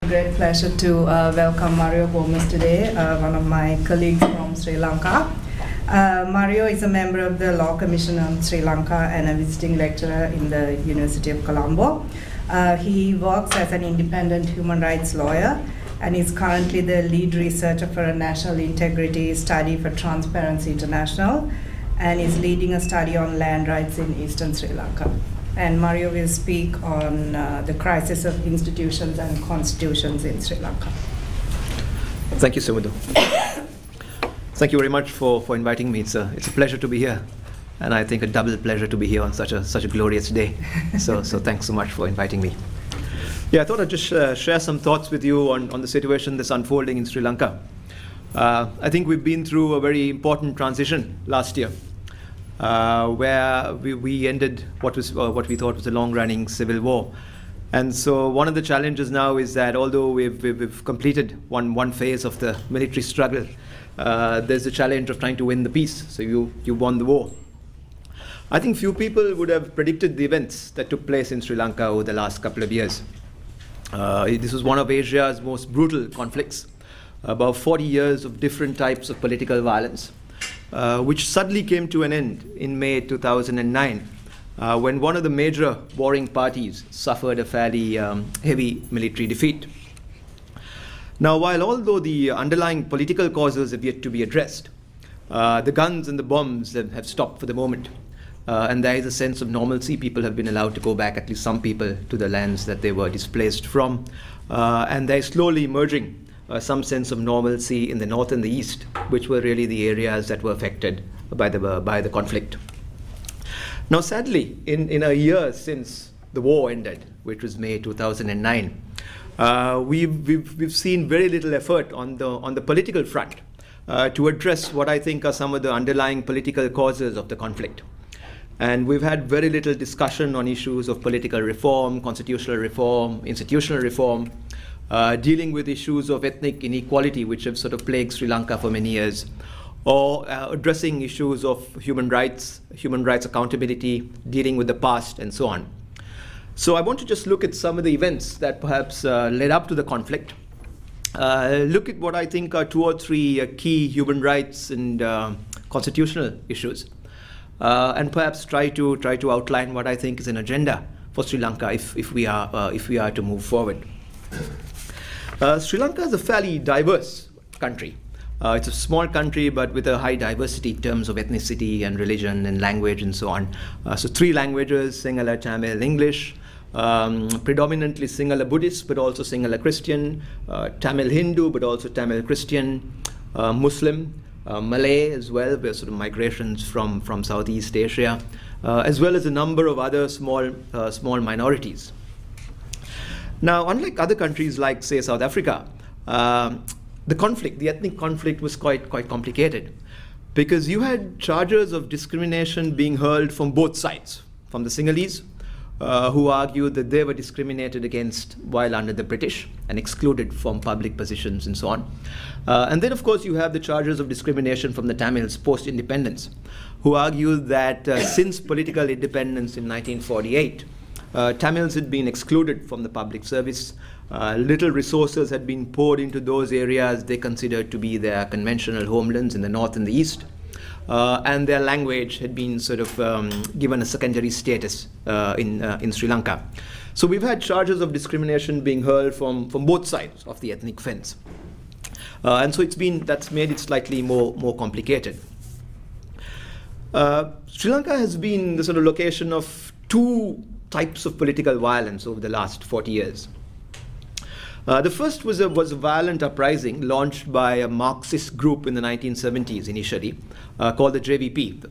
Great pleasure to welcome Mario Gomez today, one of my colleagues from Sri Lanka. Mario is a member of the Law Commission on Sri Lanka and a visiting lecturer in the University of Colombo. He works as an independent human rights lawyer and is currently the lead researcher for a national integrity study for Transparency International and is leading a study on land rights in eastern Sri Lanka. And Mario will speak on the crisis of institutions and constitutions in Sri Lanka. Thank you, Sumudhu. Thank you very much for inviting me. It's a pleasure to be here, and I think a double pleasure to be here on such a glorious day. So thanks so much for inviting me. Yeah, I thought I'd just share some thoughts with you on the situation that's unfolding in Sri Lanka. I think we've been through a very important transition last year, where we ended what we thought was a long-running civil war. And so one of the challenges now is that although we've completed one phase of the military struggle, there's a challenge of trying to win the peace. So you won the war. I think few people would have predicted the events that took place in Sri Lanka over the last couple of years. This was one of Asia's most brutal conflicts, about 40 years of different types of political violence, which suddenly came to an end in May 2009, when one of the major warring parties suffered a fairly heavy military defeat. Now, although the underlying political causes have yet to be addressed, the guns and the bombs have stopped for the moment, and there is a sense of normalcy. People have been allowed to go back, at least some people, to the lands that they were displaced from, and they're slowly emerging some sense of normalcy in the north and the east, which were really the areas that were affected by the conflict. Now, sadly, in a year since the war ended, which was May 2009, we've seen very little effort on the political front to address what I think are some of the underlying political causes of the conflict. And we've had very little discussion on issues of political reform, constitutional reform, institutional reform, dealing with issues of ethnic inequality, which have sort of plagued Sri Lanka for many years, or addressing issues of human rights accountability, dealing with the past, and so on. So I want to just look at some of the events that perhaps led up to the conflict, look at what I think are 2 or 3 key human rights and constitutional issues, and perhaps try to outline what I think is an agenda for Sri Lanka if we are to move forward. Sri Lanka is a fairly diverse country. It's a small country, but with a high diversity in terms of ethnicity and religion and language and so on. So 3 languages, Sinhala, Tamil, English, predominantly Sinhala Buddhist, but also Sinhala Christian, Tamil Hindu, but also Tamil Christian, Muslim, Malay as well, where sort of migrations from Southeast Asia, as well as a number of other small minorities. Now, unlike other countries like, say, South Africa, the ethnic conflict was quite complicated, because you had charges of discrimination being hurled from both sides, from the Sinhalese, who argued that they were discriminated against while under the British and excluded from public positions and so on. And then, of course, you have the charges of discrimination from the Tamils post-independence, who argued that since political independence in 1948, Tamils had been excluded from the public service. Little resources had been poured into those areas they considered to be their conventional homelands in the north and the east. And their language had been sort of given a secondary status in Sri Lanka. So we've had charges of discrimination being hurled from both sides of the ethnic fence. And so that's made it slightly more complicated. Sri Lanka has been the sort of location of 2 types of political violence over the last 40 years. The first was a violent uprising launched by a Marxist group in the 1970s initially, called the JVP,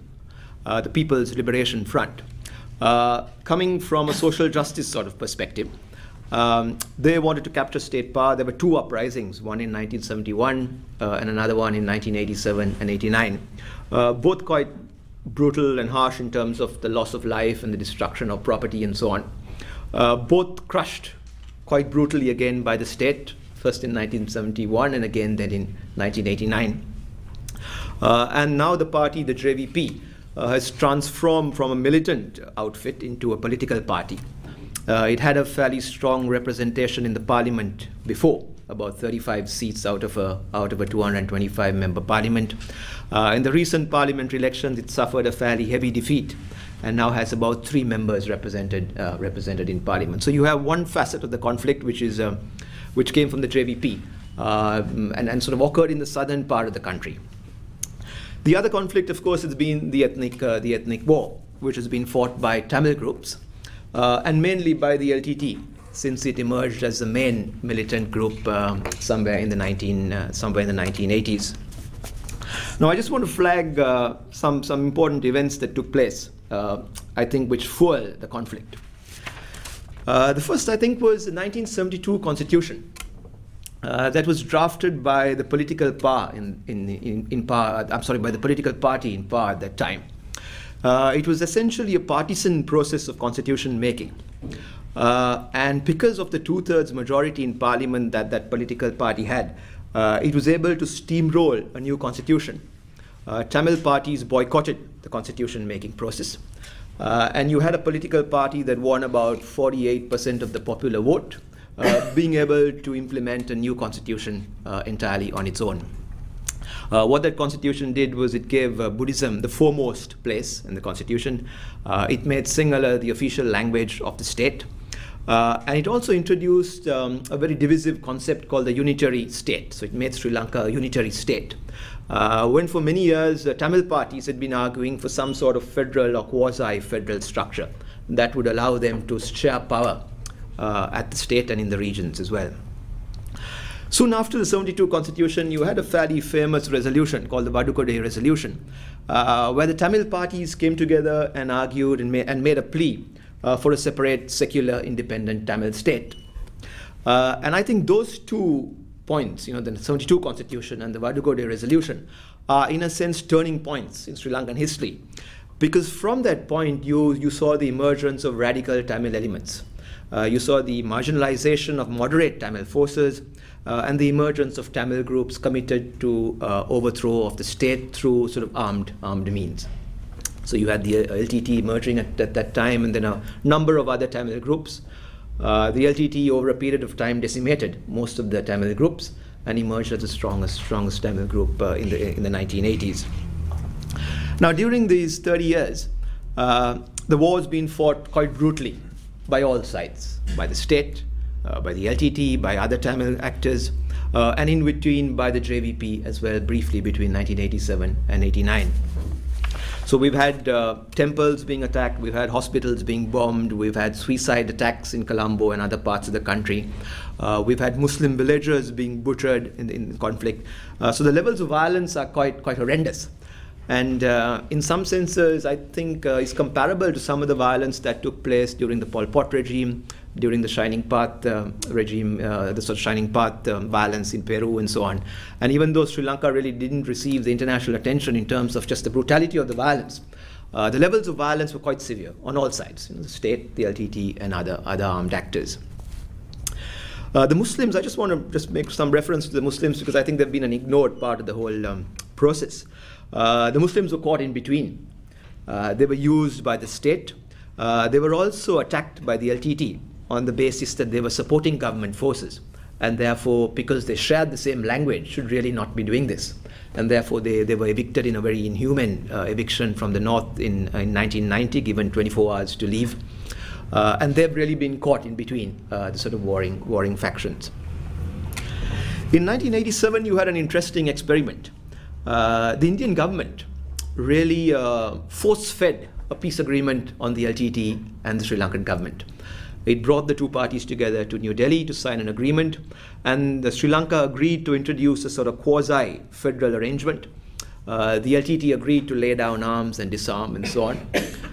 the People's Liberation Front, coming from a social justice sort of perspective. They wanted to capture state power. There were 2 uprisings, one in 1971 and another one in 1987 and 89, both quite brutal and harsh in terms of the loss of life and the destruction of property and so on. Both crushed quite brutally again by the state, first in 1971 and again then in 1989. And now the party, the JVP, has transformed from a militant outfit into a political party. It had a fairly strong representation in the parliament before, about 35 seats out of a 225-member parliament. In the recent parliamentary elections, it suffered a fairly heavy defeat, and now has about 3 members represented in parliament. So you have one facet of the conflict, which came from the JVP and sort of occurred in the southern part of the country. The other conflict, of course, has been the ethnic war, which has been fought by Tamil groups and mainly by the LTTE, since it emerged as the main militant group somewhere in the 1980s. Now, I just want to flag some important events that took place, I think, which fuel the conflict. The first, I think, was the 1972 Constitution that was drafted by the political power by the political party in power at that time. It was essentially a partisan process of constitution making. And because of the 2/3 majority in parliament that political party had, it was able to steamroll a new constitution. Tamil parties boycotted the constitution making process. And you had a political party that won about 48% of the popular vote, being able to implement a new constitution entirely on its own. What that constitution did was it gave Buddhism the foremost place in the constitution. It made Sinhala the official language of the state. And it also introduced a very divisive concept called the unitary state. So it made Sri Lanka a unitary state. When for many years Tamil parties had been arguing for some sort of federal or quasi-federal structure that would allow them to share power at the state and in the regions as well. Soon after the 72 Constitution, you had a fairly famous resolution called the Vadukode Resolution, where the Tamil parties came together and argued and made a plea for a separate, secular, independent Tamil state. And I think those 2 points, the 72 Constitution and the Vadukode Resolution, are in a sense turning points in Sri Lankan history. Because from that point, you saw the emergence of radical Tamil elements. You saw the marginalization of moderate Tamil forces and the emergence of Tamil groups committed to overthrow of the state through sort of armed means. So you had the LTTE emerging at that time, and then a number of other Tamil groups. The LTTE, over a period of time, decimated most of the Tamil groups and emerged as the strongest Tamil group in the 1980s. Now, during these 30 years, the war has been fought quite brutally by all sides, by the state, by the LTTE, by other Tamil actors, and in between by the JVP as well, briefly between 1987 and 89. So we've had temples being attacked, we've had hospitals being bombed, we've had suicide attacks in Colombo and other parts of the country. We've had Muslim villagers being butchered in conflict. So the levels of violence are quite horrendous. And in some senses, I think is comparable to some of the violence that took place during the Pol Pot regime, during the Shining Path regime, the sort of Shining Path violence in Peru and so on. And even though Sri Lanka really didn't receive the international attention in terms of just the brutality of the violence, the levels of violence were quite severe on all sides, the state, the LTTE, and other armed actors. The Muslims, I just want to just make some reference to the Muslims because I think they've been an ignored part of the whole process. The Muslims were caught in between. They were used by the state. They were also attacked by the LTTE on the basis that they were supporting government forces. And therefore, because they shared the same language, should really not be doing this. And therefore, they were evicted in a very inhuman eviction from the north in 1990, given 24 hours to leave. And they've really been caught in between the sort of warring factions. In 1987, you had an interesting experiment. The Indian government really force-fed a peace agreement on the LTTE and the Sri Lankan government. It brought the 2 parties together to New Delhi to sign an agreement, and the Sri Lanka agreed to introduce a sort of quasi-federal arrangement. The LTTE agreed to lay down arms and disarm and so on.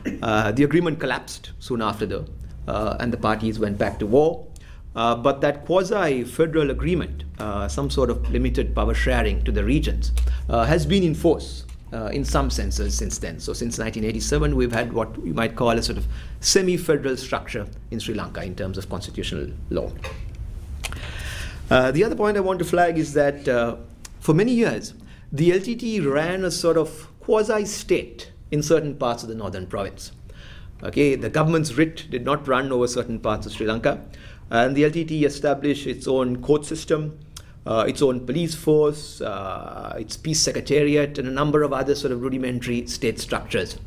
The agreement collapsed soon after, though, and the parties went back to war. But that quasi-federal agreement, some sort of limited power sharing to the regions, has been in force in some senses since then. So since 1987, we've had what you might call a sort of semi-federal structure in Sri Lanka in terms of constitutional law. The other point I want to flag is that for many years, the LTTE ran a sort of quasi-state in certain parts of the northern province. Okay, the government's writ did not run over certain parts of Sri Lanka, and the LTTE established its own court system, its own police force, its peace secretariat, and a number of other sort of rudimentary state structures.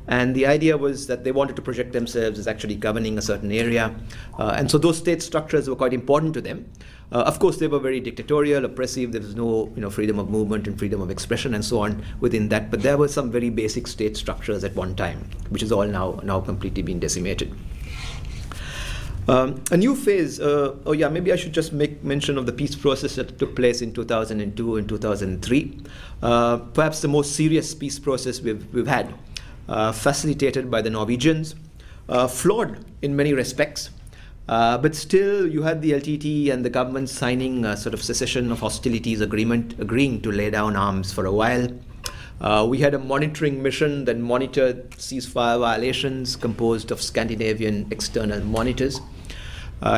And the idea was that they wanted to project themselves as actually governing a certain area. And so those state structures were quite important to them. Of course, they were very dictatorial, oppressive. There was no freedom of movement and freedom of expression and so on within that. But there were some very basic state structures at one time, which is all now completely being decimated. A new phase, maybe I should just make mention of the peace process that took place in 2002 and 2003. Perhaps the most serious peace process we've had, facilitated by the Norwegians, flawed in many respects, but still you had the LTTE and the government signing a sort of cessation of hostilities agreement, agreeing to lay down arms for a while. We had a monitoring mission that monitored ceasefire violations, composed of Scandinavian external monitors.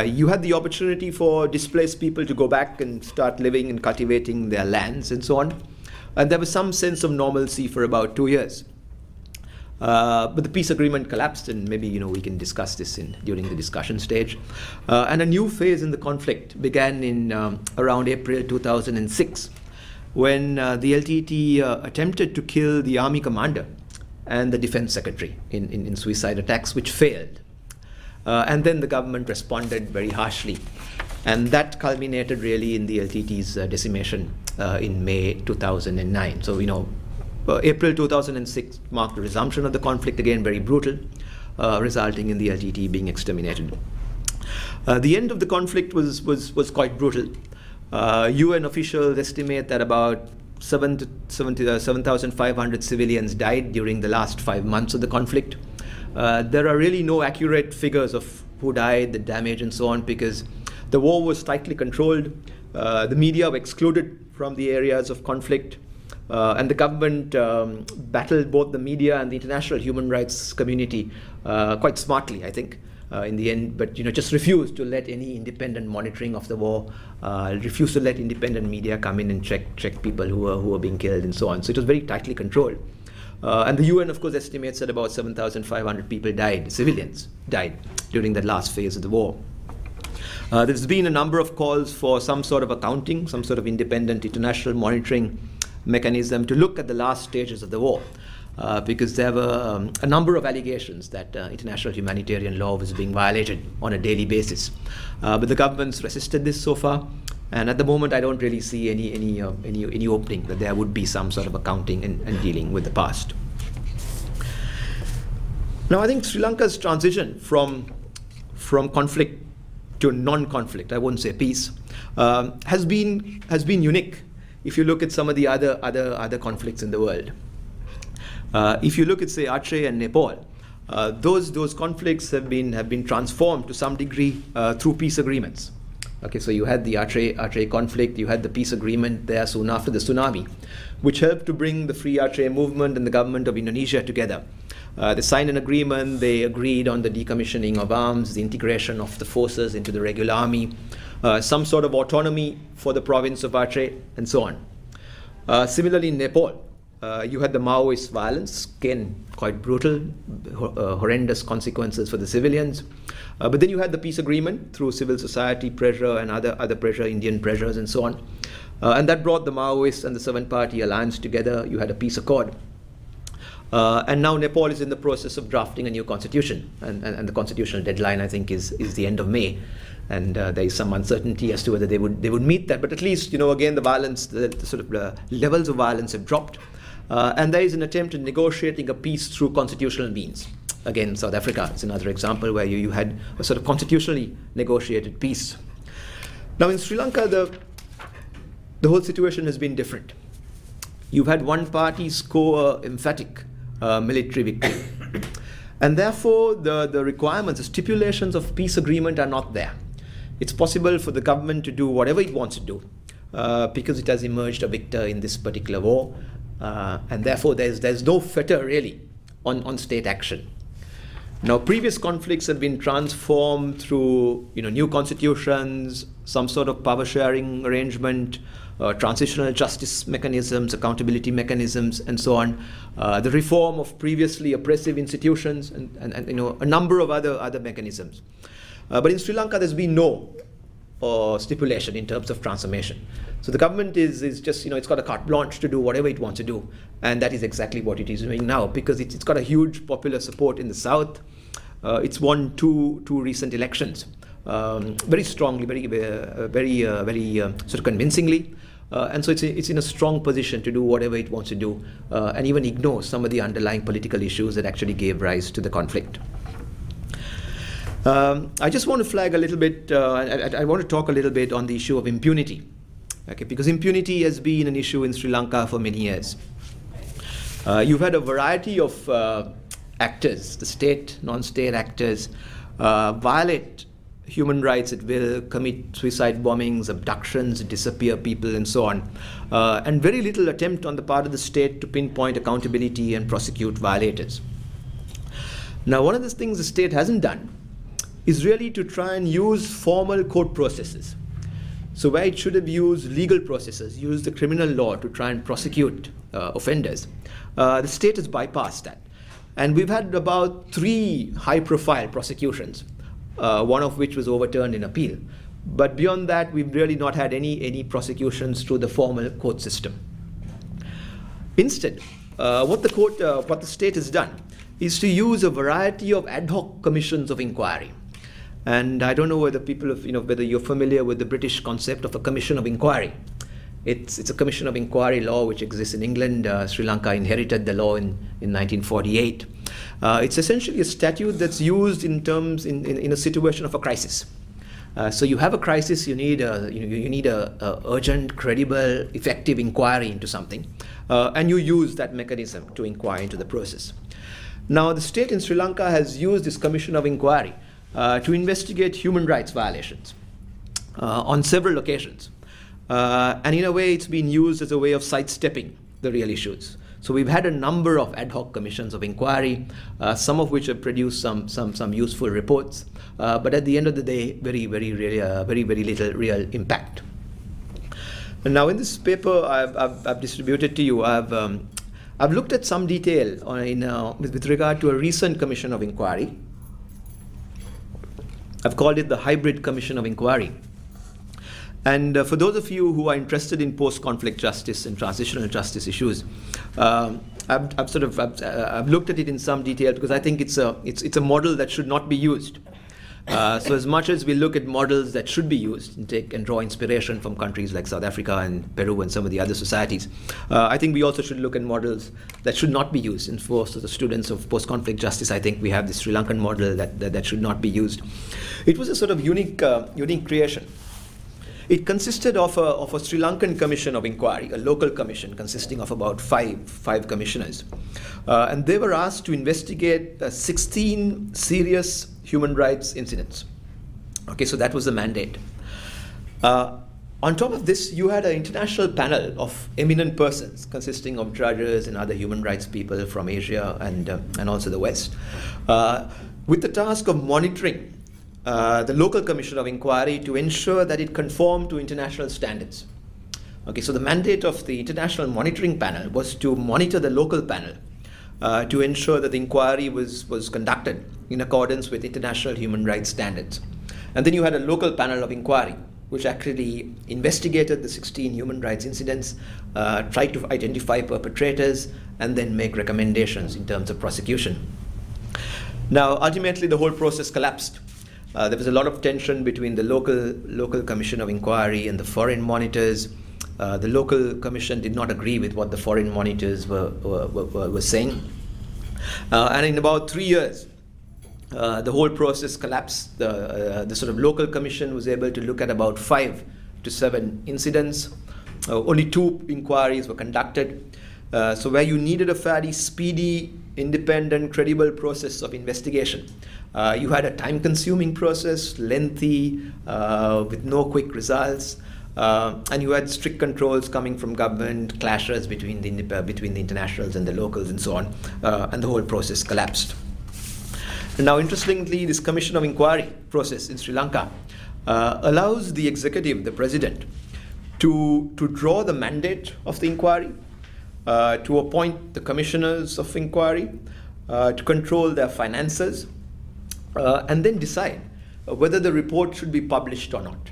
You had the opportunity for displaced people to go back and start living and cultivating their lands and so on. And there was some sense of normalcy for about 2 years. But the peace agreement collapsed, and maybe we can discuss this during the discussion stage. And a new phase in the conflict began in around April 2006, when the LTTE attempted to kill the army commander and the defense secretary in suicide attacks, which failed. And then the government responded very harshly, and that culminated really in the LTTE's decimation in May 2009. So April 2006 marked the resumption of the conflict, again very brutal, resulting in the LTTE being exterminated. The end of the conflict was quite brutal. UN officials estimate that about 7,500 civilians died during the last 5 months of the conflict. There are really no accurate figures of who died, the damage, and so on, because the war was tightly controlled. The media were excluded from the areas of conflict. And the government battled both the media and the international human rights community quite smartly, I think, in the end, but just refused to let any independent monitoring of the war, refused to let independent media come in and check people who were being killed and so on. So it was very tightly controlled. And the UN, of course, estimates that about 7,500 people died, civilians died, during that last phase of the war. There's been a number of calls for some sort of accounting, some sort of independent international monitoring mechanism to look at the last stages of the war, because there were a number of allegations that international humanitarian law was being violated on a daily basis. But the governments resisted this so far, and at the moment I don't really see any opening that there would be some sort of accounting and dealing with the past. Now I think Sri Lanka's transition from conflict to non-conflict, I won't say peace, has been unique. If you look at some of the other conflicts in the world, if you look at, say, Aceh and Nepal, those conflicts have been transformed to some degree through peace agreements. Okay, so you had the Aceh conflict, you had the peace agreement there soon after the tsunami, which helped to bring the Free Aceh movement and the government of Indonesia together. They signed an agreement, they agreed on the decommissioning of arms, the integration of the forces into the regular army, some sort of autonomy for the province of Aceh, and so on. Similarly, in Nepal, you had the Maoist violence, again, quite brutal, horrendous consequences for the civilians. But then you had the peace agreement through civil society pressure and other pressure, Indian pressures, and so on. And that brought the Maoists and the seven-party alliance together. You had a peace accord. And now Nepal is in the process of drafting a new constitution. And the constitutional deadline, I think, is the end of May. And there is some uncertainty as to whether they would meet that. But at least, again, the violence, the sort of levels of violence have dropped. And there is an attempt at negotiating a peace through constitutional means. Again, South Africa is another example where you had a sort of constitutionally negotiated peace. Now in Sri Lanka, the whole situation has been different. You've had one party score emphatic military victory. And therefore, the requirements, the stipulations of peace agreement are not there. It's possible for the government to do whatever it wants to do because it has emerged a victor in this particular war. And therefore, there's no fetter really on state action. Now, previous conflicts have been transformed through new constitutions, some sort of power sharing arrangement, transitional justice mechanisms, accountability mechanisms, and so on. The reform of previously oppressive institutions, and a number of other mechanisms. But in Sri Lanka, there's been no stipulation in terms of transformation. So the government is just, it's got a carte blanche to do whatever it wants to do. And that is exactly what it is doing now, because it's got a huge popular support in the South. It's won two recent elections very strongly, very sort of convincingly. And so it's in a strong position to do whatever it wants to do, and even ignore some of the underlying political issues that actually gave rise to the conflict. I just want to flag a little bit, I want to talk a little bit on the issue of impunity. Okay, because impunity has been an issue in Sri Lanka for many years. You've had a variety of actors, the state, non-state actors, violate human rights at will, commit suicide bombings, abductions, disappear people, and so on. And very little attempt on the part of the state to pinpoint accountability and prosecute violators. Now, one of the things the state hasn't done is really to try and use formal court processes. So where it should have used legal processes, used the criminal law to try and prosecute offenders, the state has bypassed that. And we've had about 3 high-profile prosecutions, one of which was overturned in appeal. But beyond that, we've really not had any prosecutions through the formal court system. Instead, what the state has done is to use a variety of ad hoc commissions of inquiry. And I don't know whether whether you're familiar with the British concept of a commission of inquiry. It's a commission of inquiry law which exists in England. Sri Lanka inherited the law in 1948. It's essentially a statute that's used in a situation of a crisis. So you have a crisis, you need a urgent, credible, effective inquiry into something, and you use that mechanism to inquire into the process. Now, the state in Sri Lanka has used this commission of inquiry to investigate human rights violations on several occasions. And in a way, it's been used as a way of sidestepping the real issues. So we've had a number of ad hoc commissions of inquiry, some of which have produced some useful reports, but at the end of the day, very little real impact. And now, in this paper I've distributed to you, I've looked at some detail with regard to a recent commission of inquiry. I've called it the hybrid commission of inquiry. And for those of you who are interested in post-conflict justice and transitional justice issues, I've looked at it in some detail because I think it's a model that should not be used. So as much as we look at models that should be used and draw inspiration from countries like South Africa and Peru and some of the other societies, I think we also should look at models that should not be used. And for the students of post-conflict justice, I think we have the Sri Lankan model that should not be used. It was a sort of unique creation. It consisted of a Sri Lankan commission of inquiry, a local commission consisting of about five commissioners. And they were asked to investigate 16 serious human rights incidents. Okay, so that was the mandate. On top of this, you had an international panel of eminent persons consisting of judges and other human rights people from Asia and also the West, with the task of monitoring the local commission of inquiry to ensure that it conformed to international standards. Okay, so the mandate of the international monitoring panel was to monitor the local panel to ensure that the inquiry was conducted in accordance with international human rights standards. And then you had a local panel of inquiry which actually investigated the 16 human rights incidents, tried to identify perpetrators, and then make recommendations in terms of prosecution. Now, ultimately, the whole process collapsed. There was a lot of tension between the local commission of inquiry and the foreign monitors. The local commission did not agree with what the foreign monitors were saying. And in about 3 years, the whole process collapsed. The sort of local commission was able to look at about 5 to 7 incidents. Only 2 inquiries were conducted. So where you needed a fairly speedy, independent, credible process of investigation, you had a time-consuming process, lengthy, with no quick results, and you had strict controls coming from government, clashes between the internationals and the locals, and so on, and the whole process collapsed. Now, interestingly, this commission of inquiry process in Sri Lanka allows the executive, the president, to draw the mandate of the inquiry, to appoint the commissioners of inquiry, to control their finances, and then decide whether the report should be published or not.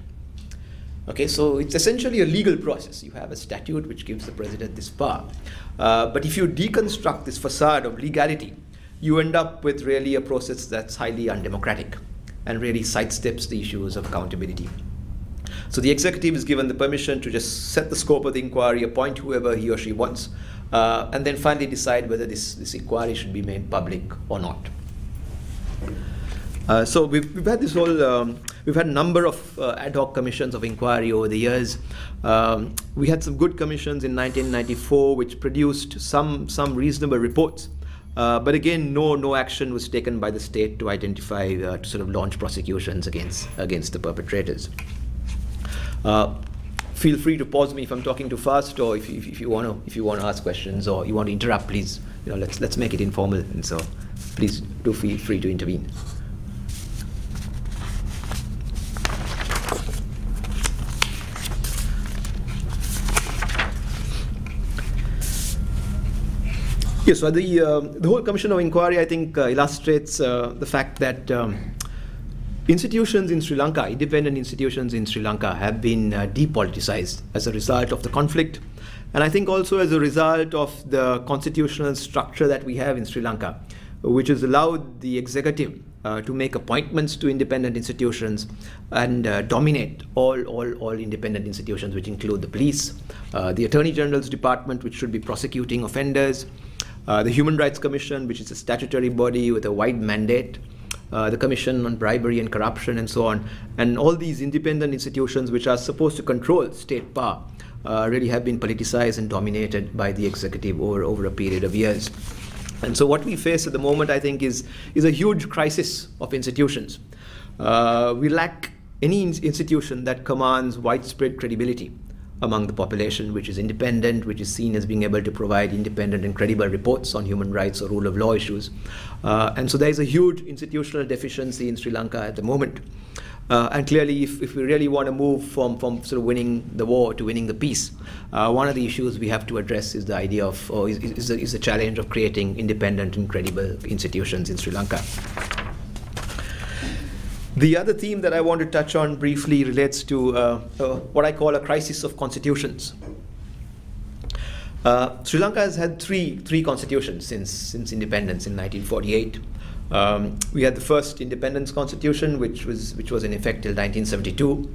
Okay, so it's essentially a legal process. You have a statute which gives the president this power. But if you deconstruct this facade of legality, you end up with really a process that's highly undemocratic and really sidesteps the issues of accountability. So the executive is given the permission to just set the scope of the inquiry, appoint whoever he or she wants, and then finally decide whether this inquiry should be made public or not. So we've had this whole, we've had a number of ad hoc commissions of inquiry over the years. We had some good commissions in 1994, which produced some reasonable reports. But again, no action was taken by the state to identify, to sort of launch prosecutions against the perpetrators. Feel free to pause me if I'm talking too fast, or if you want to ask questions or you want to interrupt, please, let's make it informal. And so, please do feel free to intervene. Yes, so the whole commission of inquiry, I think, illustrates the fact that institutions in Sri Lanka, independent institutions in Sri Lanka, have been depoliticized as a result of the conflict, and I think also as a result of the constitutional structure that we have in Sri Lanka, which has allowed the executive to make appointments to independent institutions and dominate all independent institutions, which include the police, the Attorney General's Department, which should be prosecuting offenders, the Human Rights Commission, which is a statutory body with a wide mandate, the Commission on Bribery and Corruption, and so on. And all these independent institutions, which are supposed to control state power, really have been politicized and dominated by the executive over a period of years. And so what we face at the moment, I think, is a huge crisis of institutions. We lack any institution that commands widespread credibility among the population, which is independent, which is seen as being able to provide independent and credible reports on human rights or rule of law issues. And so there is a huge institutional deficiency in Sri Lanka at the moment. And clearly, if we really want to move from sort of winning the war to winning the peace, one of the issues we have to address is the idea of, or is the challenge of creating independent and credible institutions in Sri Lanka. The other theme that I want to touch on briefly relates to what I call a crisis of constitutions. Sri Lanka has had three constitutions since independence in 1948. We had the first independence constitution, which was in effect till 1972.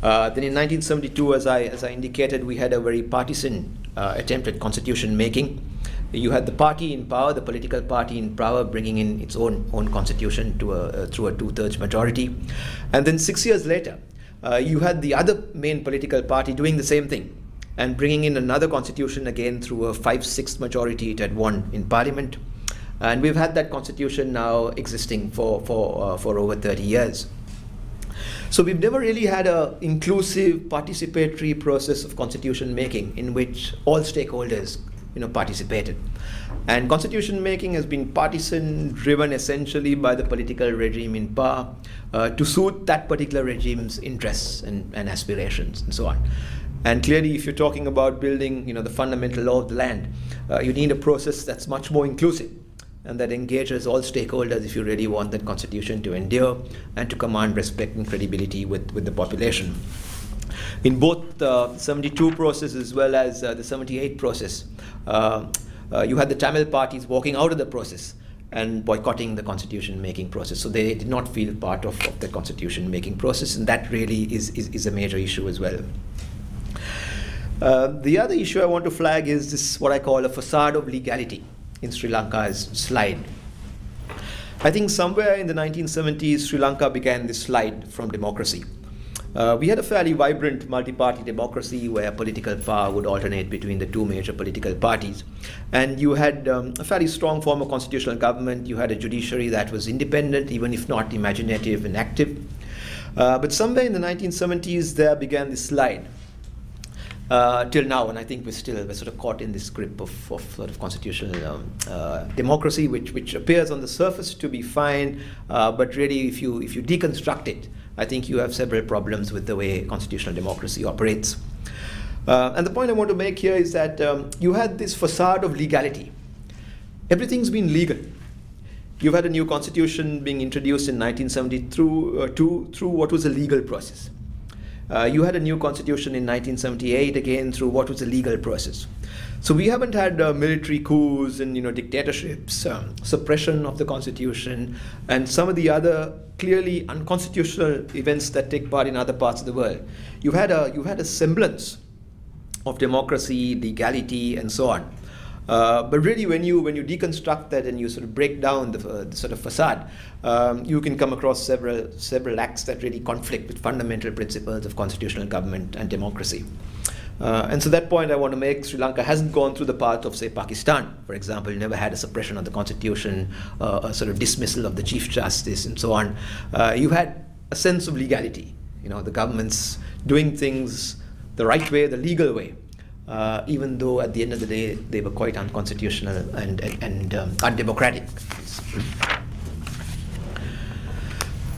Then in 1972, as I indicated, we had a very partisan attempt at constitution making. You had the party in power, the political party in power, bringing in its own constitution through a 2/3 majority. And then 6 years later, you had the other main political party doing the same thing and bringing in another constitution again through a 5/6 majority it had won in parliament. And we've had that constitution now existing for over 30 years. So we've never really had an inclusive participatory process of constitution making in which all stakeholders participated. And constitution making has been partisan, driven essentially by the political regime in power to suit that particular regime's interests and aspirations and so on. And clearly, if you're talking about building the fundamental law of the land, you need a process that's much more inclusive and that engages all stakeholders if you really want that constitution to endure and to command respect and credibility with the population. In both the 72 process as well as the 78 process, you had the Tamil parties walking out of the process and boycotting the constitution-making process. So they did not feel part of the constitution-making process, and that really is a major issue as well. The other issue I want to flag is this, what I call a facade of legality in Sri Lanka's slide. I think somewhere in the 1970s, Sri Lanka began this slide from democracy. We had a fairly vibrant multi-party democracy where political power would alternate between the two major political parties. And you had a fairly strong form of constitutional government. You had a judiciary that was independent, even if not imaginative and active. But somewhere in the 1970s, there began this slide. till now, and I think we're sort of caught in this grip of sort of constitutional democracy, which appears on the surface to be fine, but really, if you deconstruct it, I think you have several problems with the way constitutional democracy operates. And the point I want to make here is that you had this facade of legality. Everything's been legal. You've had a new constitution being introduced in 1970 through what was a legal process. You had a new constitution in 1978 again through what was a legal process. So we haven't had military coups and dictatorships, suppression of the constitution, and some of the other clearly unconstitutional events that take part in other parts of the world. You had a semblance of democracy, legality, and so on. But really, when you deconstruct that and you sort of break down the sort of facade, you can come across several acts that really conflict with fundamental principles of constitutional government and democracy. And so that point I want to make, Sri Lanka hasn't gone through the path of, say, Pakistan, for example. You never had a suppression of the constitution, a sort of dismissal of the Chief Justice, and so on. You had a sense of legality. The government's doing things the right way, the legal way. Even though at the end of the day they were quite unconstitutional and undemocratic.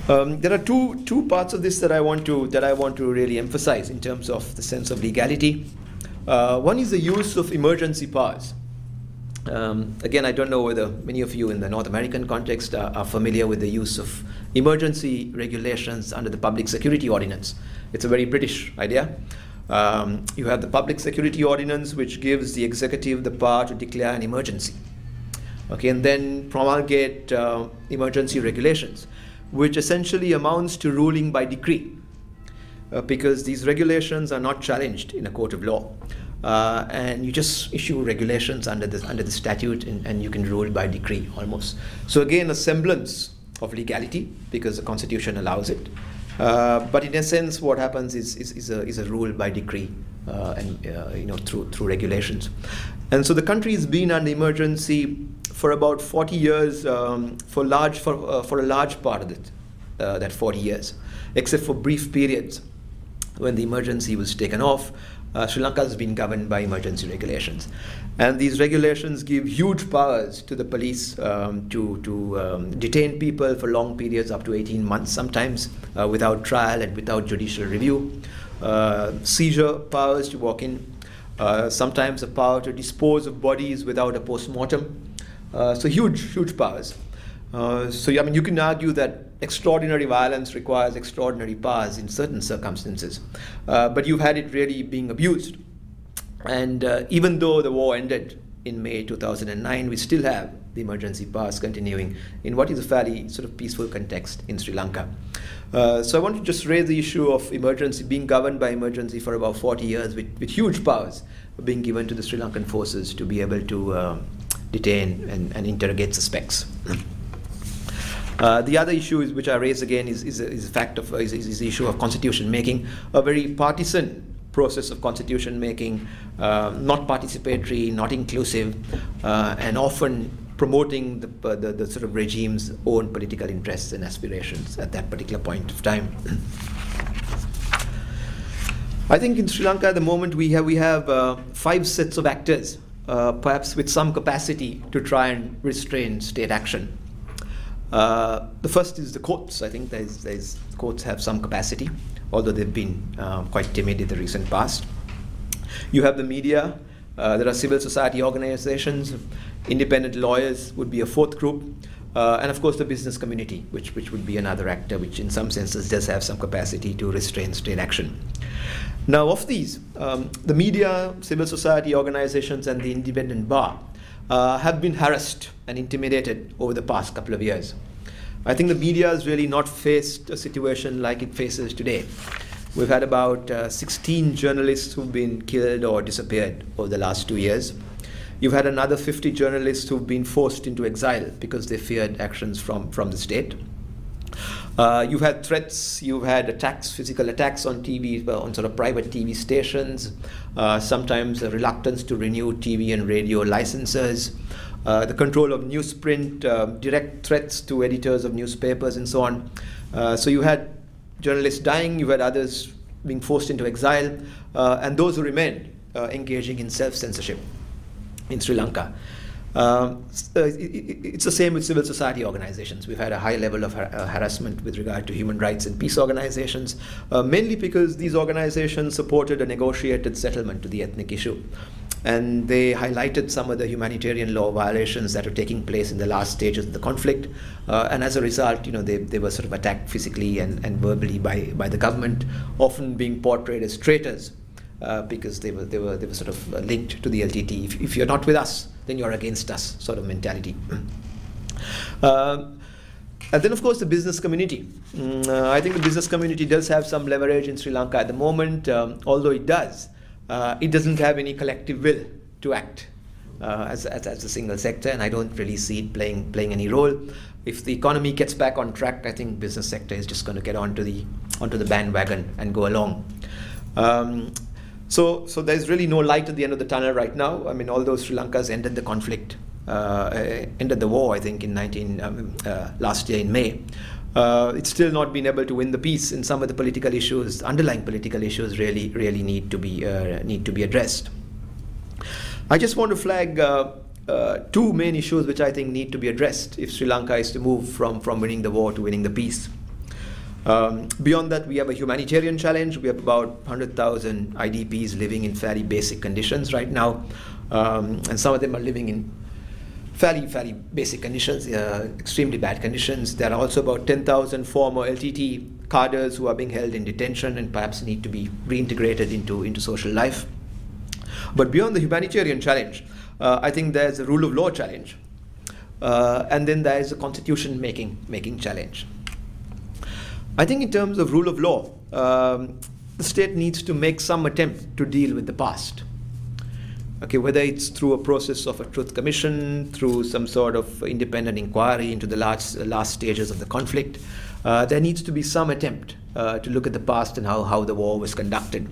There are two parts of this that I want to really emphasize in terms of the sense of legality. One is the use of emergency powers. Again, I don't know whether many of you in the North American context are familiar with the use of emergency regulations under the Public Security Ordinance. It's a very British idea. You have the Public Security Ordinance, which gives the executive the power to declare an emergency, okay, and then promulgate emergency regulations, which essentially amounts to ruling by decree, because these regulations are not challenged in a court of law, and you just issue regulations under the statute, and you can rule by decree almost. So again, a semblance of legality because the Constitution allows it. But in essence, what happens is a rule by decree, and through regulations. And so the country has been under emergency for about 40 years, for a large part of it, that 40 years, except for brief periods when the emergency was taken off. Sri Lanka has been governed by emergency regulations. And these regulations give huge powers to the police to detain people for long periods, up to 18 months sometimes, without trial and without judicial review. Seizure powers to walk in, sometimes a power to dispose of bodies without a post-mortem. So huge powers. So you can argue that extraordinary violence requires extraordinary powers in certain circumstances, but you've had it really being abused. And even though the war ended in May 2009, we still have the emergency powers continuing in what is a fairly sort of peaceful context in Sri Lanka. So I want to just raise the issue of emergency, being governed by emergency for about 40 years with huge powers being given to the Sri Lankan forces to be able to detain and interrogate suspects. The other issue which I raise again is the issue of constitution making, a very partisan process of constitution making, not participatory, not inclusive, and often promoting the sort of regime's own political interests and aspirations at that particular point of time. I think in Sri Lanka at the moment we have 5 sets of actors, perhaps with some capacity to try and restrain state action. The first is the courts. I think courts have some capacity, although they've been quite timid in the recent past. You have the media, there are civil society organizations, independent lawyers would be a fourth group, and of course the business community, which would be another actor, which in some senses does have some capacity to restrain state action. Now of these, the media, civil society organizations, and the independent bar have been harassed and intimidated over the past couple of years. I think the media has really not faced a situation like it faces today. We've had about 16 journalists who've been killed or disappeared over the last 2 years. You've had another 50 journalists who've been forced into exile because they feared actions from the state. You've had threats, you've had attacks, physical attacks on TV, on sort of private TV stations, sometimes a reluctance to renew TV and radio licenses, the control of newsprint, direct threats to editors of newspapers and so on. So you had journalists dying, you had others being forced into exile, and those who remained engaging in self-censorship in Sri Lanka. It's the same with civil society organizations. We've had a high level of harassment with regard to human rights and peace organizations, mainly because these organizations supported a negotiated settlement to the ethnic issue. And they highlighted some of the humanitarian law violations that are taking place in the last stages of the conflict. And as a result, they were sort of attacked physically and verbally by the government, often being portrayed as traitors because they were sort of linked to the LTTE. If you're not with us, then you're against us, sort of mentality. And then, of course, the business community. I think the business community does have some leverage in Sri Lanka at the moment, although it doesn't have any collective will to act as a single sector, and I don't really see it playing any role. If the economy gets back on track, I think business sector is just going to get onto the bandwagon and go along. So there's really no light at the end of the tunnel right now. I mean, although Sri Lanka's ended the conflict, ended the war, I think, in last year in May, it's still not been able to win the peace, and some of the political issues, underlying political issues, really need to be addressed. I just want to flag two main issues which I think need to be addressed if Sri Lanka is to move from winning the war to winning the peace. Beyond that, we have a humanitarian challenge. We have about 100,000 IDPs living in fairly basic conditions right now, and some of them are living in fairly basic conditions, extremely bad conditions. There are also about 10,000 former LTTE cadres who are being held in detention and perhaps need to be reintegrated into social life. But beyond the humanitarian challenge, I think there's a rule of law challenge, and then there is a constitution making challenge. I think in terms of rule of law, the state needs to make some attempt to deal with the past. Okay, whether it's through a process of a truth commission, through some sort of independent inquiry into the last stages of the conflict, there needs to be some attempt to look at the past and how the war was conducted.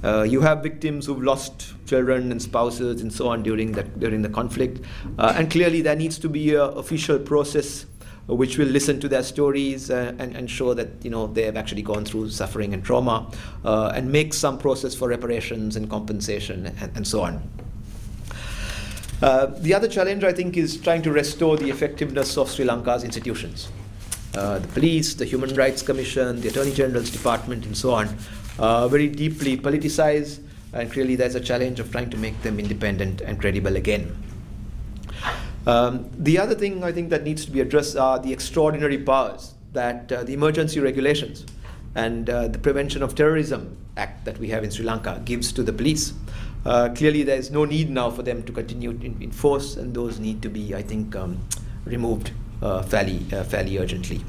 You have victims who've lost children and spouses and so on during the conflict, and clearly there needs to be an official process which will listen to their stories and show that they have actually gone through suffering and trauma, and make some process for reparations and compensation and so on. The other challenge, I think, is trying to restore the effectiveness of Sri Lanka's institutions. The police, the Human Rights Commission, the Attorney General's Department and so on, very deeply politicized, and clearly there's a challenge of trying to make them independent and credible again. The other thing I think that needs to be addressed are the extraordinary powers that the emergency regulations and the Prevention of Terrorism Act that we have in Sri Lanka gives to the police. Clearly there is no need now for them to continue in force, and those need to be, I think, removed fairly urgently.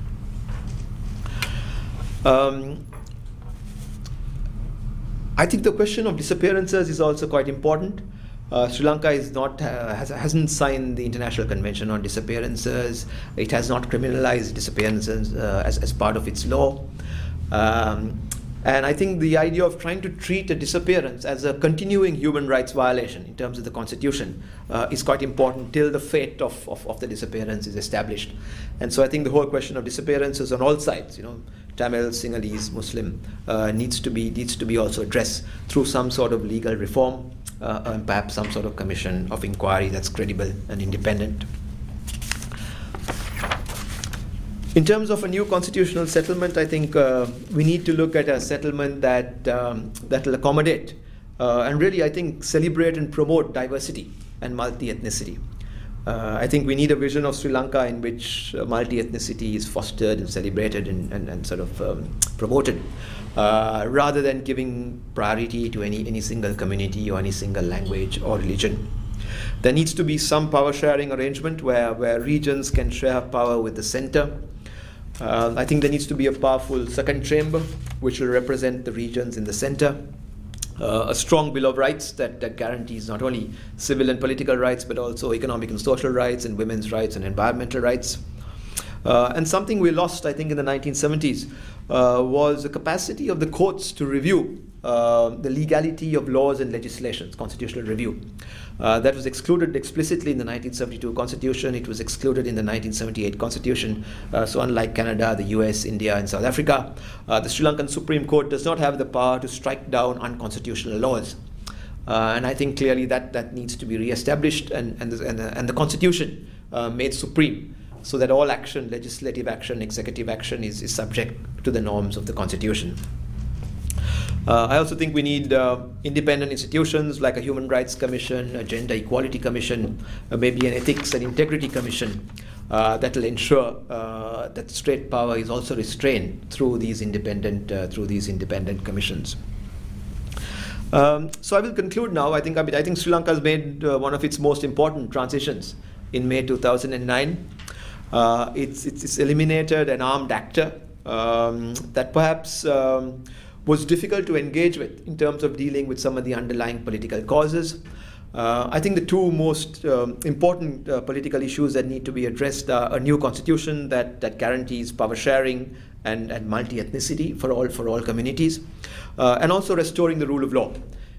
I think the question of disappearances is also quite important. Sri Lanka hasn't signed the International Convention on Disappearances. It has not criminalized disappearances as part of its law. And I think the idea of trying to treat a disappearance as a continuing human rights violation in terms of the Constitution is quite important till the fate of the disappearance is established. And so I think the whole question of disappearances on all sides, Tamil, Sinhalese, Muslim, needs to be also addressed through some sort of legal reform, and perhaps some sort of commission of inquiry that's credible and independent. In terms of a new constitutional settlement, I think we need to look at a settlement that will accommodate and really, I think, celebrate and promote diversity and multi-ethnicity. I think we need a vision of Sri Lanka in which multi-ethnicity is fostered and celebrated and sort of promoted, rather than giving priority to any single community or any single language or religion. There needs to be some power sharing arrangement where regions can share power with the center. I think there needs to be a powerful second chamber which will represent the regions in the center. A strong Bill of Rights that guarantees not only civil and political rights but also economic and social rights and women's rights and environmental rights. And something we lost, I think, in the 1970s was the capacity of the courts to review the legality of laws and legislations, constitutional review. That was excluded explicitly in the 1972 Constitution. It was excluded in the 1978 Constitution. So unlike Canada, the US, India, and South Africa, the Sri Lankan Supreme Court does not have the power to strike down unconstitutional laws. And I think clearly that needs to be re-established, and the Constitution made supreme, so that all action, legislative action, executive action, is subject to the norms of the Constitution. I also think we need independent institutions like a Human Rights Commission, a Gender Equality Commission, maybe an Ethics and Integrity Commission that will ensure that state power is also restrained through these independent commissions. So I will conclude now. I think Sri Lanka has made one of its most important transitions in May 2009. It's eliminated an armed actor that perhaps was difficult to engage with in terms of dealing with some of the underlying political causes. I think the two most important political issues that need to be addressed are a new constitution that guarantees power sharing and multi-ethnicity for all communities, and also restoring the rule of law,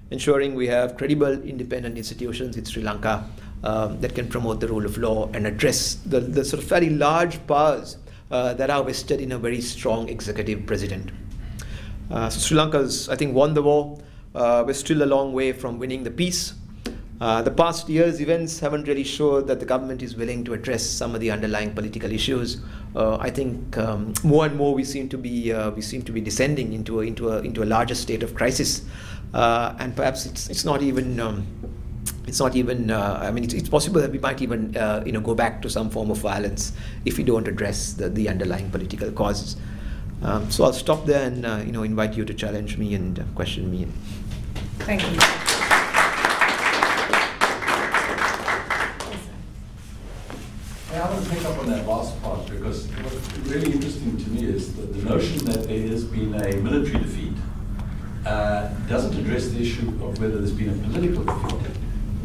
ensuring we have credible independent institutions in Sri Lanka that can promote the rule of law and address the sort of fairly large powers that are vested in a very strong executive president. So Sri Lanka's, I think, won the war. We're still a long way from winning the peace. The past year's events haven't really showed that the government is willing to address some of the underlying political issues. I think more and more we seem to be descending into a larger state of crisis, and perhaps it's not even. I mean, it's possible that we might even go back to some form of violence if we don't address the underlying political causes. So I'll stop there and invite you to challenge me and question me. Thank you. I want to pick up on that last part, because what's really interesting to me is that the notion that there has been a military defeat doesn't address the issue of whether there's been a political defeat.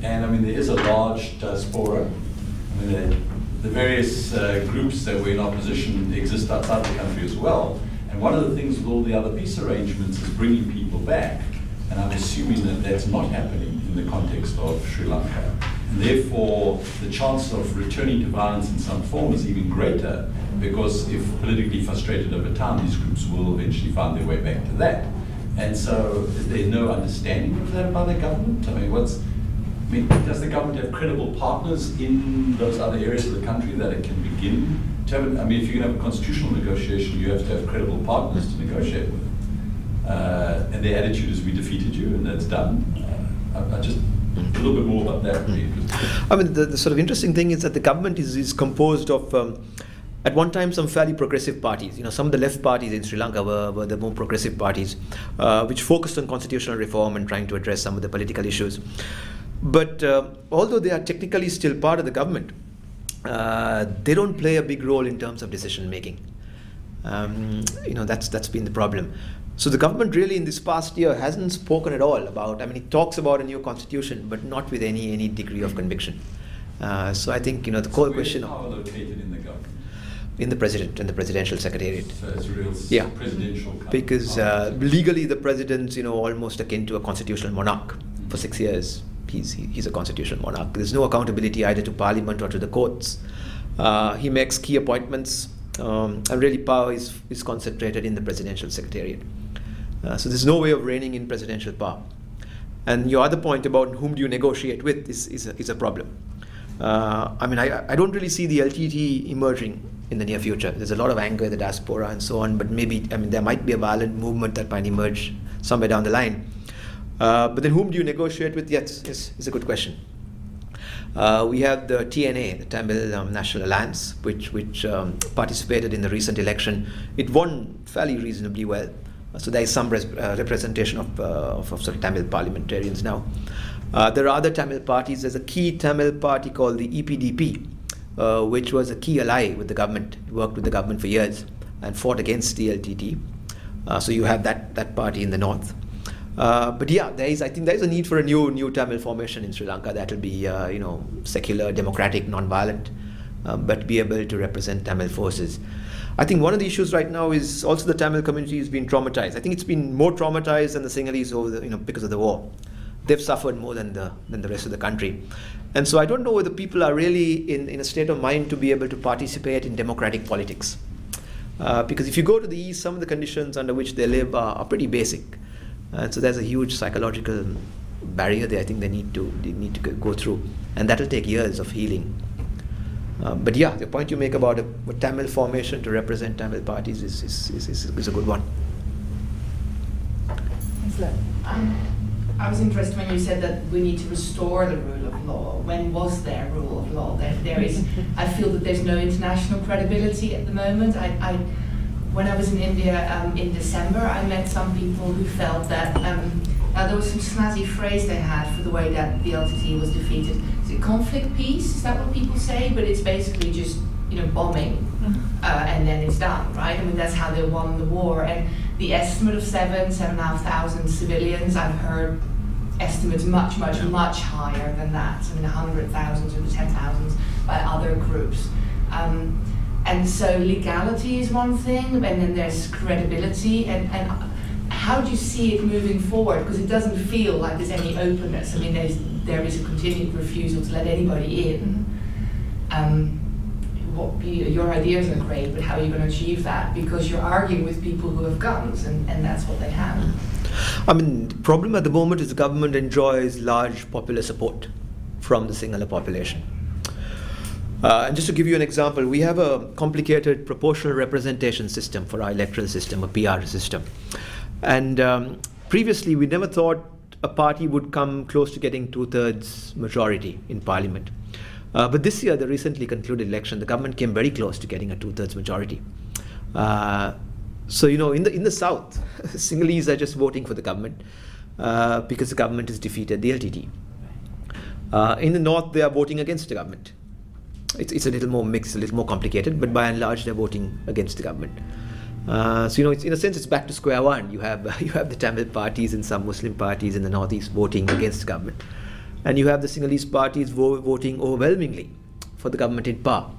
And I mean, there is a large diaspora. I mean, the various groups that were in opposition exist outside the country as well. And one of the things with all the other peace arrangements is bringing people back. And I'm assuming that that's not happening in the context of Sri Lanka. And therefore, the chance of returning to violence in some form is even greater, because if politically frustrated over time, these groups will eventually find their way back to that. And so, is there no understanding of that by the government? I mean, does the government have credible partners in those other areas of the country that it can begin to have? I mean, if you're going to have a constitutional negotiation, you have to have credible partners to negotiate with. And their attitude is, we defeated you, and that's done. I just a little bit more about that. I mean, the sort of interesting thing is that the government is composed of, at one time, some fairly progressive parties. Some of the left parties in Sri Lanka were the more progressive parties, which focused on constitutional reform and trying to address some of the political issues. But although they are technically still part of the government, they don't play a big role in terms of decision making. That's been the problem. So the government really in this past year hasn't spoken at all about, I mean, it talks about a new constitution, but not with any degree of conviction. So I think, the core question of... Power located in the government? In the president and the presidential secretariat. So it's a real presidential kind because legally the president's, almost akin to a constitutional monarch. For 6 years, he's a constitutional monarch. There's no accountability either to parliament or to the courts. He makes key appointments, and really power is concentrated in the presidential secretariat. So there's no way of reigning in presidential power. And your other point about whom do you negotiate with is a problem. I mean, I don't really see the LTTE emerging in the near future. There's a lot of anger in the diaspora and so on, but maybe, I mean, there might be a violent movement that might emerge somewhere down the line. But then whom do you negotiate with? Yes, is a good question. We have the TNA, the Tamil National Alliance, which participated in the recent election. It won fairly reasonably well. So there is some representation of sort of Tamil parliamentarians now. There are other Tamil parties. There's a key Tamil party called the EPDP, which was a key ally with the government, worked with the government for years and fought against the LTTE. So you have that party in the north. But yeah, I think there is a need for a new Tamil formation in Sri Lanka that will be, secular, democratic, non-violent, but be able to represent Tamil forces. I think one of the issues right now is also the Tamil community has been traumatized. I think it's been more traumatized than the Sinhalese because of the war. They've suffered more than the rest of the country. And so I don't know whether people are really in a state of mind to be able to participate in democratic politics. Because if you go to the East, some of the conditions under which they live are pretty basic. And so there's a huge psychological barrier there I think they need to go through. And that'll take years of healing. But yeah, the point you make about a Tamil formation to represent Tamil parties is a good one. Excellent. I was interested when you said that we need to restore the rule of law. When was there rule of law? There is. I feel that there's no international credibility at the moment. When I was in India in December, I met some people who felt that there was some snazzy phrase they had for the way that the LTTE was defeated. Is it conflict peace? Is that what people say? But it's basically just bombing, and then it's done, right? I mean, that's how they won the war. And the estimate of 7,500 civilians, I've heard estimates much higher than that. I mean, 100,000 or 10,000 by other groups. And so legality is one thing, and then there's credibility. And how do you see it moving forward? Because it doesn't feel like there's any openness. I mean, there is a continued refusal to let anybody in. Your ideas are great, but how are you going to achieve that? Because you're arguing with people who have guns, and that's what they have. I mean, the problem at the moment is the government enjoys large popular support from the Sinhala population. And just to give you an example, we have a complicated proportional representation system for our electoral system, a PR system. And previously, we never thought a party would come close to getting 2/3 majority in parliament. But this year, the recently concluded election, the government came very close to getting a 2/3 majority. So in the south, Sinhalese are just voting for the government because the government has defeated the LTTE. In the north, they are voting against the government. It's a little more mixed, a little more complicated, but by and large, they're voting against the government. So it's, in a sense, it's back to square one. You have the Tamil parties and some Muslim parties in the northeast voting against the government. And you have the Sinhalese parties voting overwhelmingly for the government in power.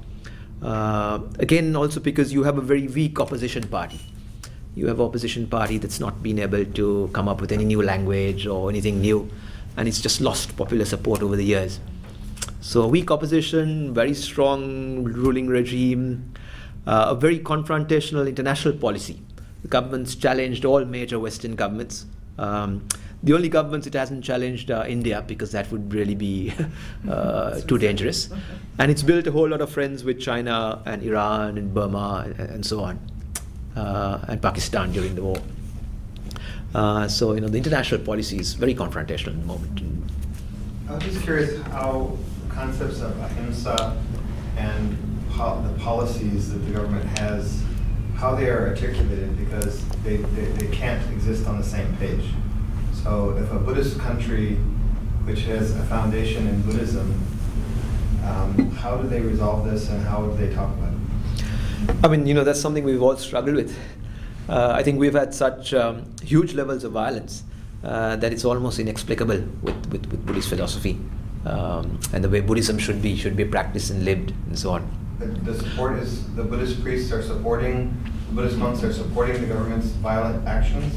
Again, also because you have a very weak opposition party. You have an opposition party that's not been able to come up with any new language or anything new, and it's just lost popular support over the years. So a weak opposition, very strong ruling regime, a very confrontational international policy. The government's challenged all major Western governments. The only governments it hasn't challenged are India, because that would really be too dangerous. And it's built a whole lot of friends with China and Iran and Burma and so on, and Pakistan during the war. So the international policy is very confrontational at the moment. I was just curious how concepts of ahimsa and the policies that the government has, how they are articulated, because they can't exist on the same page. So if a Buddhist country which has a foundation in Buddhism, how do they resolve this and how do they talk about it? I mean, that's something we've all struggled with. I think we've had such huge levels of violence that it's almost inexplicable with Buddhist philosophy and the way Buddhism should be practiced and lived and so on. But the support is the Buddhist priests are supporting, the Buddhist monks are supporting the government's violent actions?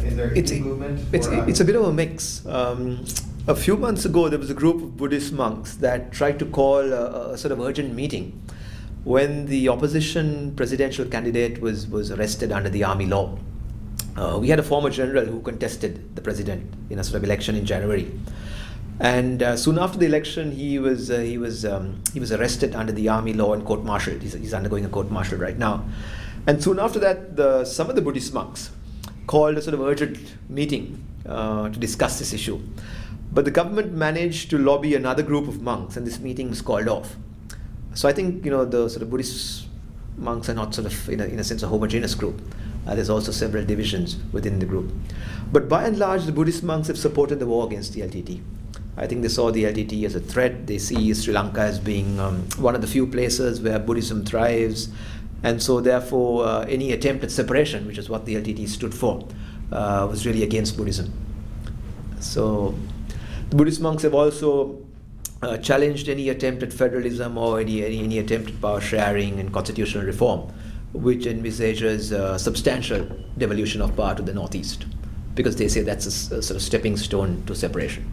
Is there any movement? It's a bit of a mix. A few months ago, there was a group of Buddhist monks that tried to call a sort of urgent meeting when the opposition presidential candidate was arrested under the army law. We had a former general who contested the president in a sort of election in January. And soon after the election, he was arrested under the army law and court-martialed. He's undergoing a court-martial right now. And soon after that, some of the Buddhist monks called a sort of urgent meeting to discuss this issue. But the government managed to lobby another group of monks, and this meeting was called off. So I think the sort of Buddhist monks are not sort of in a sense a homogeneous group. There's also several divisions within the group. But by and large, the Buddhist monks have supported the war against the LTTE. I think they saw the LTTE as a threat. They see Sri Lanka as being one of the few places where Buddhism thrives. And so therefore, any attempt at separation, which is what the LTTE stood for, was really against Buddhism. So the Buddhist monks have also challenged any attempt at federalism or any attempt at power sharing and constitutional reform, which envisages substantial devolution of power to the Northeast, because they say that's a sort of stepping stone to separation.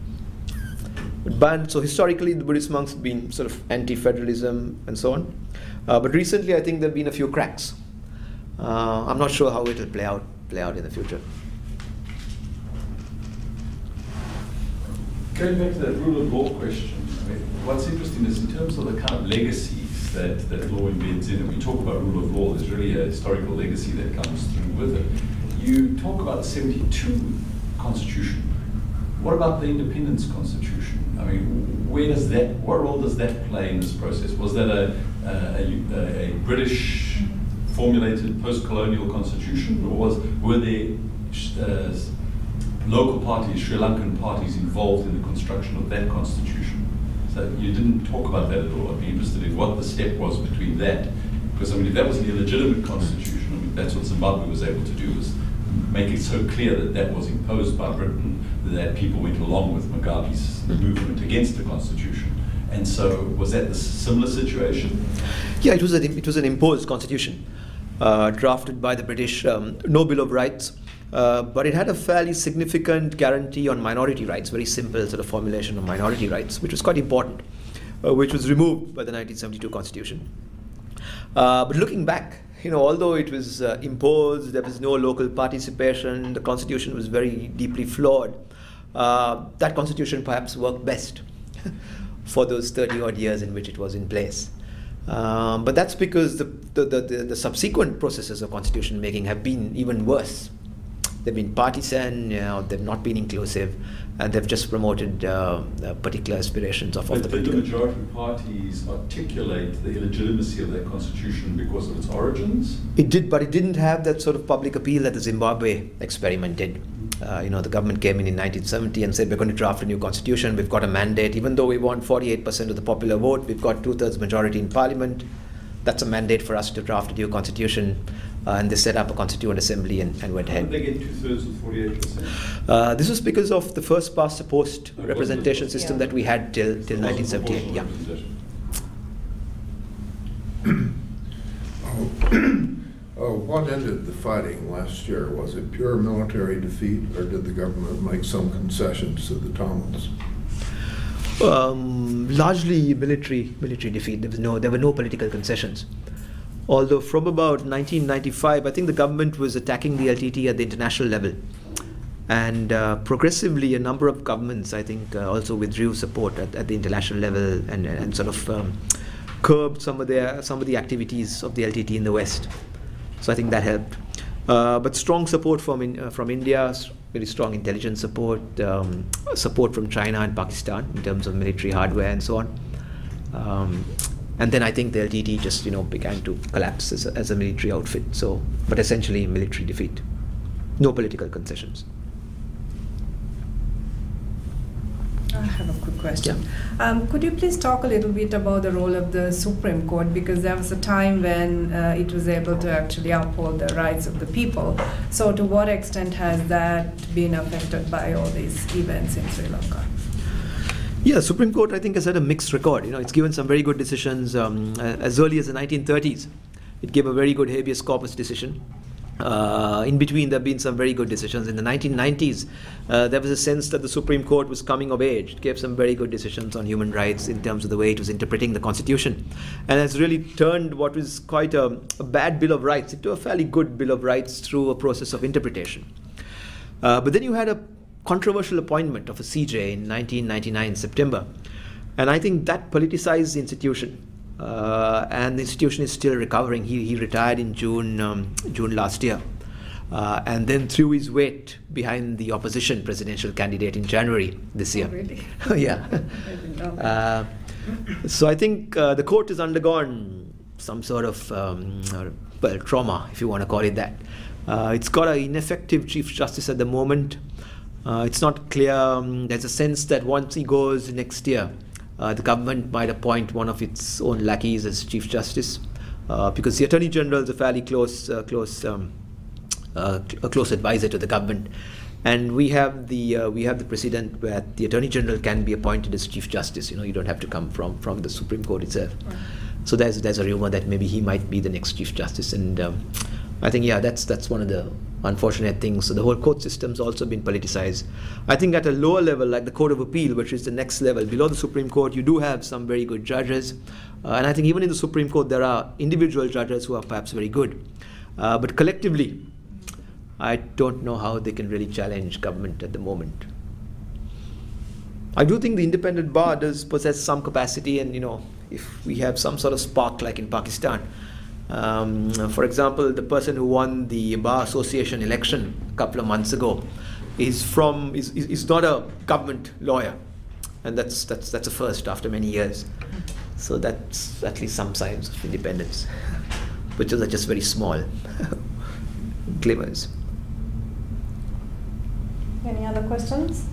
But so historically, the Buddhist monks have been sort of anti-federalism and so on. But recently, I think there have been a few cracks. I'm not sure how it will play out in the future. Going back to that rule of law question, I mean, what's interesting is in terms of the kind of legacies that law embeds in, and we talk about rule of law, there's really a historical legacy that comes through with it. You talk about the 72 Constitution. What about the Independence Constitution? I mean, what role does that play in this process? Was that a British formulated post-colonial constitution, or were there local parties, Sri Lankan parties, involved in the construction of that constitution? So you didn't talk about that at all. I'd be interested in what the step was between that, because I mean, if that was an illegitimate constitution, I mean, that's what Zimbabwe was able to do, was make it so clear that that was imposed by Britain, that people went along with Mugabe's movement against the constitution. And so, was that the similar situation? Yeah, it was an imposed constitution, drafted by the British, no Bill of Rights, but it had a fairly significant guarantee on minority rights, very simple sort of formulation of minority rights, which was quite important, which was removed by the 1972 Constitution. But looking back, although it was imposed, there was no local participation, the Constitution was very deeply flawed, that Constitution perhaps worked best for those 30-odd years in which it was in place. But that's because the subsequent processes of constitution making have been even worse. They've been partisan, they've not been inclusive, and they've just promoted particular aspirations of the political. Did the majority parties articulate the illegitimacy of that constitution because of its origins? It did, but it didn't have that sort of public appeal that the Zimbabwe experiment did. The government came in 1970 and said, we're going to draft a new constitution, we've got a mandate. Even though we want 48% of the popular vote, we've got 2/3 majority in parliament. That's a mandate for us to draft a new constitution. And they set up a constituent assembly and went ahead. How did they get 2/3 of 48%? This was because of the first past the post representation system that we had till 1978. Yeah. What ended the fighting last year? Was it pure military defeat, or did the government make some concessions to the Tamils? Largely military defeat. There were no political concessions. Although from about 1995, I think the government was attacking the LTTE at the international level, and progressively a number of governments, I think, also withdrew support at the international level and sort of curbed some of the activities of the LTTE in the West. So I think that helped. But strong support from India, very strong intelligence support, support from China and Pakistan in terms of military hardware and so on. And then I think the LTTE just began to collapse as a military outfit. So, but essentially military defeat, no political concessions. I have a quick question. Yeah. Could you please talk a little bit about the role of the Supreme Court, because there was a time when it was able to actually uphold the rights of the people. So to what extent has that been affected by all these events in Sri Lanka? Yeah, Supreme Court, I think, has had a mixed record. It's given some very good decisions as early as the 1930s. It gave a very good habeas corpus decision. In between, there have been some very good decisions. In the 1990s, there was a sense that the Supreme Court was coming of age. It gave some very good decisions on human rights in terms of the way it was interpreting the Constitution, and has really turned what was quite a bad Bill of Rights into a fairly good Bill of Rights through a process of interpretation. But then you had a controversial appointment of a CJ in 1999 September, and I think that politicized the institution. And the institution is still recovering. He retired in June last year, and then threw his weight behind the opposition presidential candidate in January this year. Oh, really? Yeah. I didn't know that. So I think the court has undergone some sort of trauma, if you want to call it that. It's got an ineffective Chief Justice at the moment. It's not clear. There's a sense that once he goes next year, the government might appoint one of its own lackeys as Chief Justice, because the Attorney General is a fairly close advisor to the government, And we have the precedent where the Attorney General can be appointed as Chief Justice. You don't have to come from the Supreme Court itself. Right. So there's a rumor that maybe he might be the next Chief Justice, and I think that's one of the unfortunate things. So the whole court system's also been politicized. I think at a lower level, like the Court of Appeal, which is the next level below the Supreme Court, you do have some very good judges, and I think even in the Supreme Court there are individual judges who are perhaps very good, but collectively, I don't know how they can really challenge government at the moment. I do think the independent bar does possess some capacity, and if we have some sort of spark like in Pakistan. For example, the person who won the Bar Association election a couple of months ago is not a government lawyer, and that's a first after many years. So that's at least some signs of independence, which are just very small glimmers. Any other questions?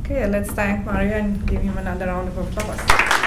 Okay, let's thank Mario and give him another round of applause.